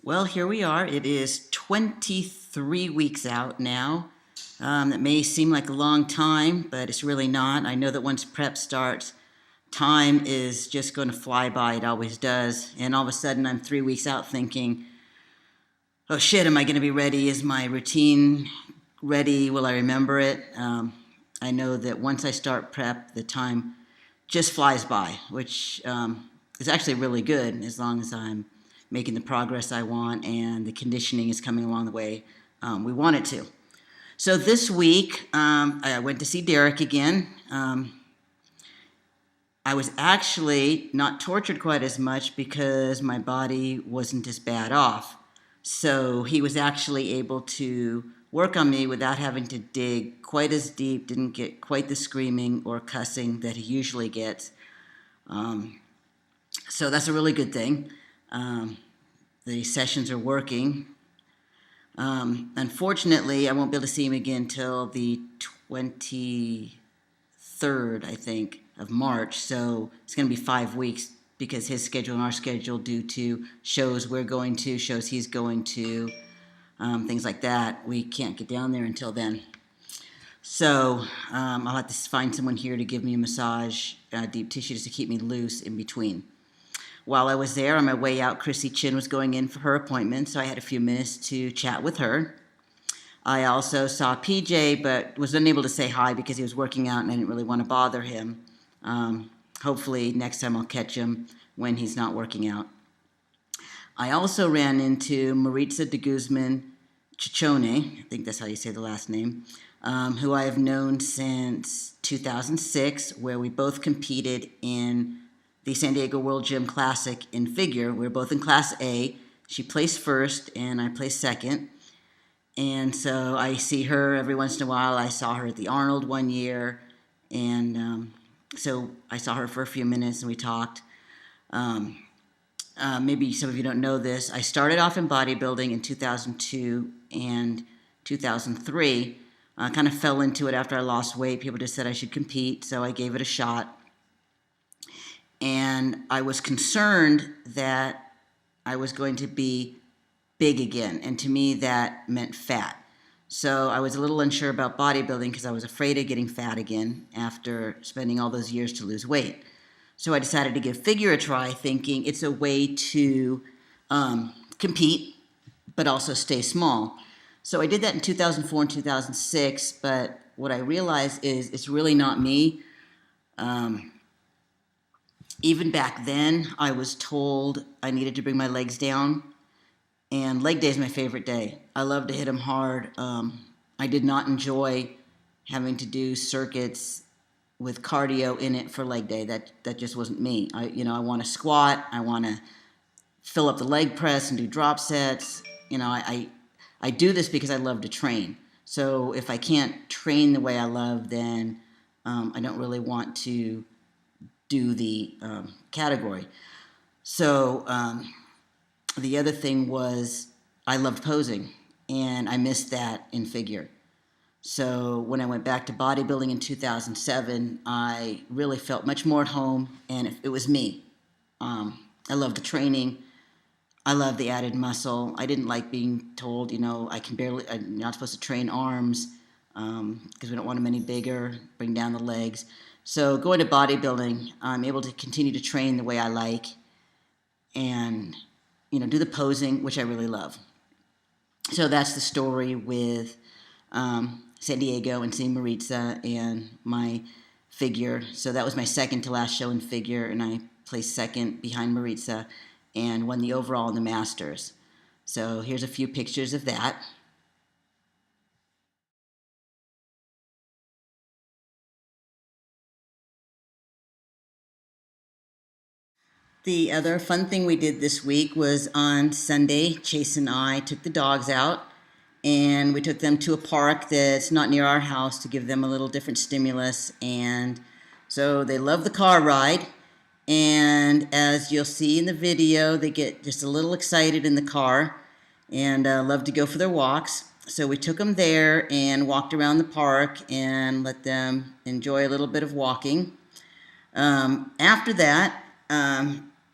Well, here we are. It is 23 weeks out now. That may seem like a long time, but it's really not. I know that once prep starts, time is just going to fly by. It always does. And all of a sudden, I'm 3 weeks out thinking, oh shit, am I going to be ready? Is my routine ready? Will I remember it? I know that once I start prep, the time just flies by, which is actually really good as long as I'm making the progress I want and the conditioning is coming along the way we want it to. So this week, I went to see Derek again. I was actually not tortured quite as much because my body wasn't as bad off. So he was actually able to work on me without having to dig quite as deep, didn't get quite the screaming or cussing that he usually gets. So that's a really good thing. The sessions are working. Unfortunately, I won't be able to see him again till the 23rd, I think, of March. So it's going to be 5 weeks because his schedule and our schedule, due to shows we're going to, shows he's going to, things like that. We can't get down there until then. So I'll have to find someone here to give me a massage, deep tissue, just to keep me loose in between. While I was there, on my way out, Chrissy Chin was going in for her appointment, so I had a few minutes to chat with her. I also saw PJ, but was unable to say hi because he was working out and I didn't really want to bother him. Hopefully next time I'll catch him when he's not working out. I also ran into Maritza de Guzman Chichone, I think that's how you say the last name, who I have known since 2006, where we both competed in the San Diego World Gym Classic in figure. We were both in Class A. She placed first and I placed second. And so I see her every once in a while. I saw her at the Arnold one year. And so I saw her for a few minutes and we talked. Maybe some of you don't know this. I started off in bodybuilding in 2002 and 2003. I kind of fell into it after I lost weight. People just said I should compete, so I gave it a shot. And I was concerned that I was going to be big again. And to me, that meant fat. So I was a little unsure about bodybuilding because I was afraid of getting fat again after spending all those years to lose weight. So I decided to give figure a try, thinking it's a way to compete, but also stay small. So I did that in 2004 and 2006, but what I realized is it's really not me. Even back then, I was told I needed to bring my legs down, and leg day is my favorite day. I love to hit them hard. I did not enjoy having to do circuits with cardio in it for leg day. That just wasn't me. I want to squat. I want to fill up the leg press and do drop sets. I do this because I love to train. So if I can't train the way I love, then I don't really want to do the category. So the other thing was I loved posing, and I missed that in figure. So when I went back to bodybuilding in 2007, I really felt much more at home, and it was me. I loved the training. I love the added muscle. I didn't like being told, I'm not supposed to train arms because we don't want them any bigger, bring down the legs. So going to bodybuilding, I'm able to continue to train the way I like and, do the posing, which I really love. So that's the story with San Diego and seeing Maritza and my figure. So that was my second to last show in figure, and I placed second behind Maritza and won the overall in the Masters. So here's a few pictures of that. The other fun thing we did this week was on Sunday, Chase and I took the dogs out and we took them to a park that's not near our house to give them a little different stimulus. And so they love the car ride. And as you'll see in the video, they get just a little excited in the car and love to go for their walks. So we took them there and walked around the park and let them enjoy a little bit of walking. After that,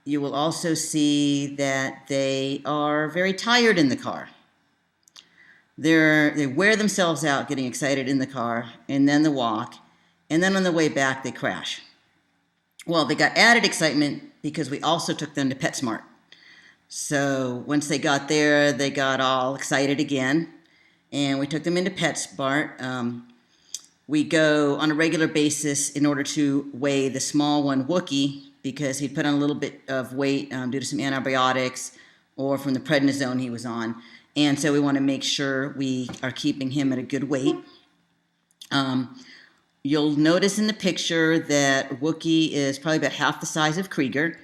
You will also see that they are very tired in the car. They wear themselves out getting excited in the car, and then the walk, and then on the way back they crash. Well, they got added excitement because we also took them to PetSmart. So once they got there, they got all excited again, and we took them into PetSmart. We go on a regular basis in order to weigh the small one, Wookie, because he put on a little bit of weight due to some antibiotics or from the prednisone he was on. And so we want to make sure we are keeping him at a good weight. You'll notice in the picture that Wookie is probably about half the size of Krieger.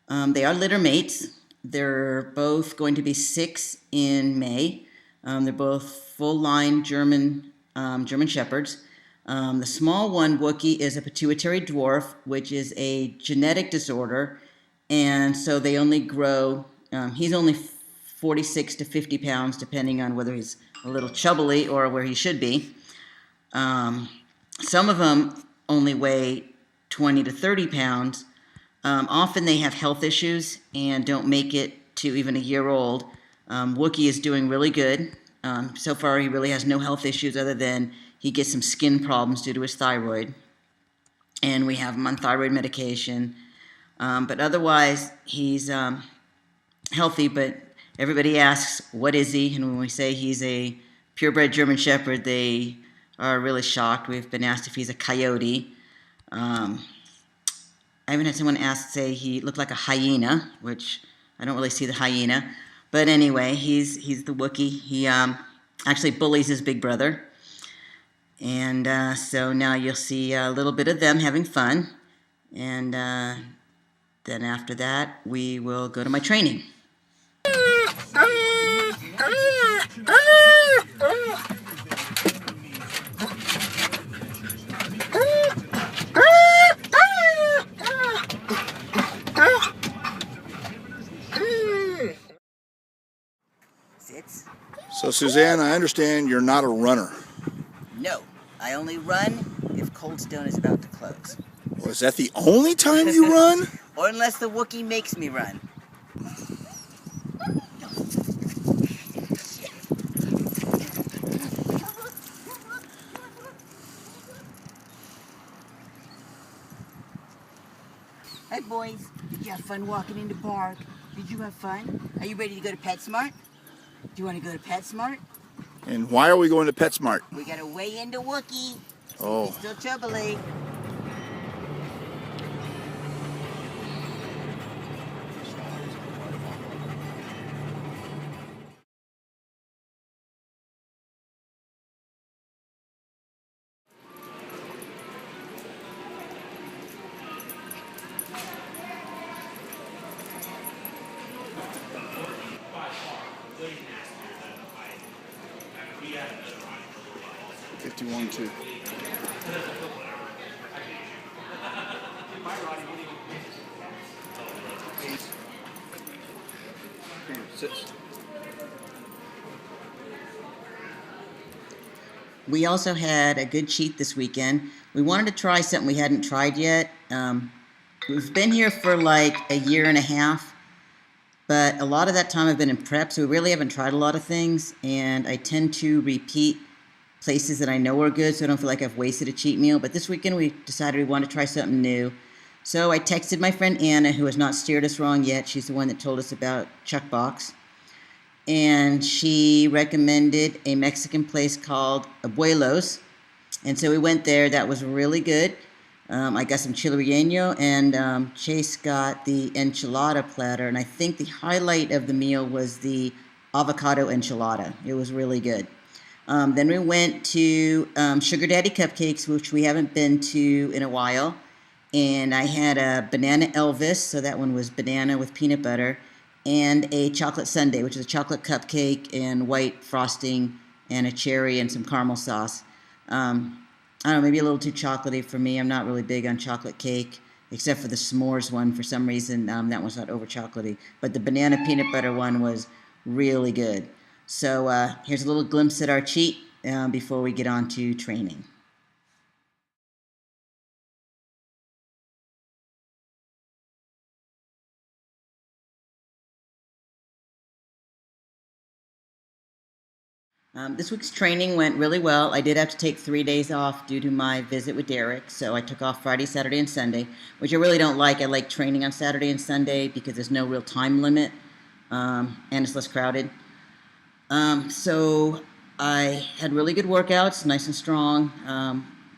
They are litter mates. They're both going to be 6 in May. They're both full-line German Shepherds. The small one, Wookie, is a pituitary dwarf, which is a genetic disorder, and so they only grow, he's only 46 to 50 pounds, depending on whether he's a little chubbly or where he should be. Some of them only weigh 20 to 30 pounds. Often they have health issues and don't make it to even a year old. Wookie is doing really good. So far, he really has no health issues other than he gets some skin problems due to his thyroid. And we have him on thyroid medication. But otherwise, he's healthy, but everybody asks, what is he? And when we say he's a purebred German Shepherd, they are really shocked. We've been asked if he's a coyote. I even had someone say he looked like a hyena, which I don't really see the hyena. But anyway, he's the Wookie. He actually bullies his big brother. And so now you'll see a little bit of them having fun. And then after that, we will go to my training. So Suzanne, I understand you're not a runner. No, I only run if Cold Stone is about to close. Well, is that the only time you run? Or unless the Wookiee makes me run. Hey boys, did you have fun walking in the park? Did you have fun? Are you ready to go to PetSmart? Do you want to go to PetSmart? And why are we going to PetSmart? We got to weigh into Wookie. Oh. He's still chubbly. $51 2. We also had a good cheat this weekend. We wanted to try something we hadn't tried yet. We've been here for like a year and a half, but a lot of that time I've been in prep, so we really haven't tried a lot of things, and I tend to repeat places that I know are good, so I don't feel like I've wasted a cheat meal. But this weekend we decided we wanted to try something new. So I texted my friend Anna, who has not steered us wrong yet. She's the one that told us about Chuck Box. And she recommended a Mexican place called Abuelos. And so we went there. That was really good. I got some chile relleno, and Chase got the enchilada platter. And I think the highlight of the meal was the avocado enchilada. It was really good. Then we went to Sugar Daddy Cupcakes, which we haven't been to in a while. And I had a banana Elvis, so that one was banana with peanut butter, and a chocolate sundae, which is a chocolate cupcake and white frosting and a cherry and some caramel sauce. I don't know, maybe a little too chocolatey for me. I'm not really big on chocolate cake, except for the s'mores one. For some reason, that one's not over chocolatey. But the banana peanut butter one was really good. So here's a little glimpse at our cheat before we get on to training. This week's training went really well. I did have to take 3 days off due to my visit with Derek, so I took off Friday, Saturday, and Sunday, which I really don't like. I like training on Saturday and Sunday because there's no real time limit, and it's less crowded. So I had really good workouts, nice and strong.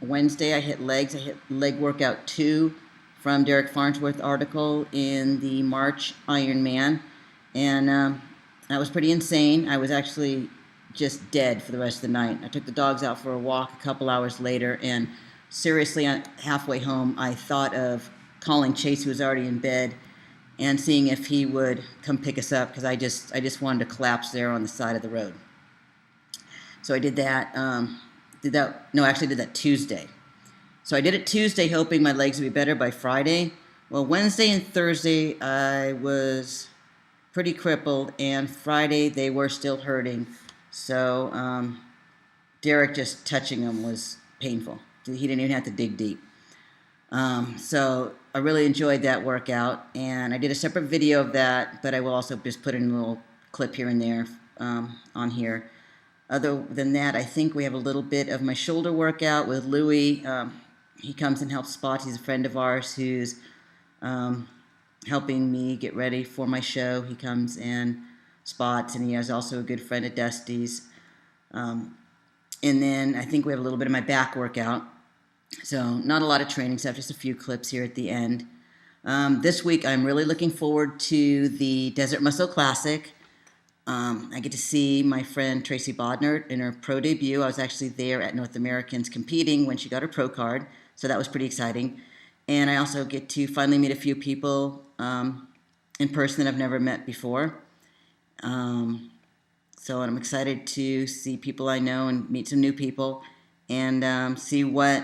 Wednesday I hit legs. I hit leg workout 2 from Derek Farnsworth article in the March Ironman, and that was pretty insane. I was actually just dead for the rest of the night. I took the dogs out for a walk a couple hours later, and seriously, halfway home, I thought of calling Chase, who was already in bed, and seeing if he would come pick us up, because I just wanted to collapse there on the side of the road. So I did that. Did that Tuesday. So I did it Tuesday, hoping my legs would be better by Friday. Well, Wednesday and Thursday I was pretty crippled, and Friday they were still hurting. So Derek just touching them was painful. He didn't even have to dig deep. So I really enjoyed that workout, and I did a separate video of that, but I will also just put in a little clip here and there on here. Other than that, I think we have a little bit of my shoulder workout with Louie. He comes and helps Spots. He's a friend of ours who's helping me get ready for my show. He comes and Spots, and he is also a good friend of Dusty's. And then I think we have a little bit of my back workout. So not a lot of training stuff, just a few clips here at the end. This week I'm really looking forward to the Desert Muscle Classic. I get to see my friend Tracy Bodner in her pro debut. I was actually there at North Americans competing when she got her pro card, so that was pretty exciting. And I also get to finally meet a few people in person that I've never met before. So I'm excited to see people I know and meet some new people, and see what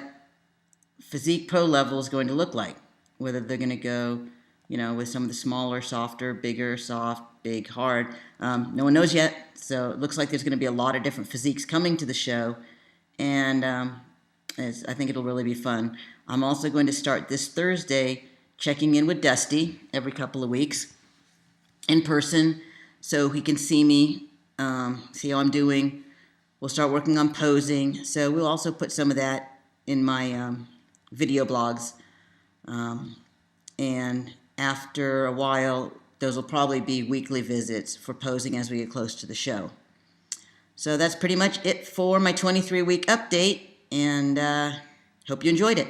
physique pro level is going to look like. Whether they're going to go, with some of the smaller, softer, bigger, soft, big, hard. No one knows yet, so it looks like there's going to be a lot of different physiques coming to the show, and I think it'll really be fun. I'm also going to start this Thursday checking in with Dusty every couple of weeks in person, so he can see me, see how I'm doing. We'll start working on posing, so we'll also put some of that in my video blogs, and after a while, those will probably be weekly visits for posing as we get close to the show. So that's pretty much it for my 23-week update, and hope you enjoyed it.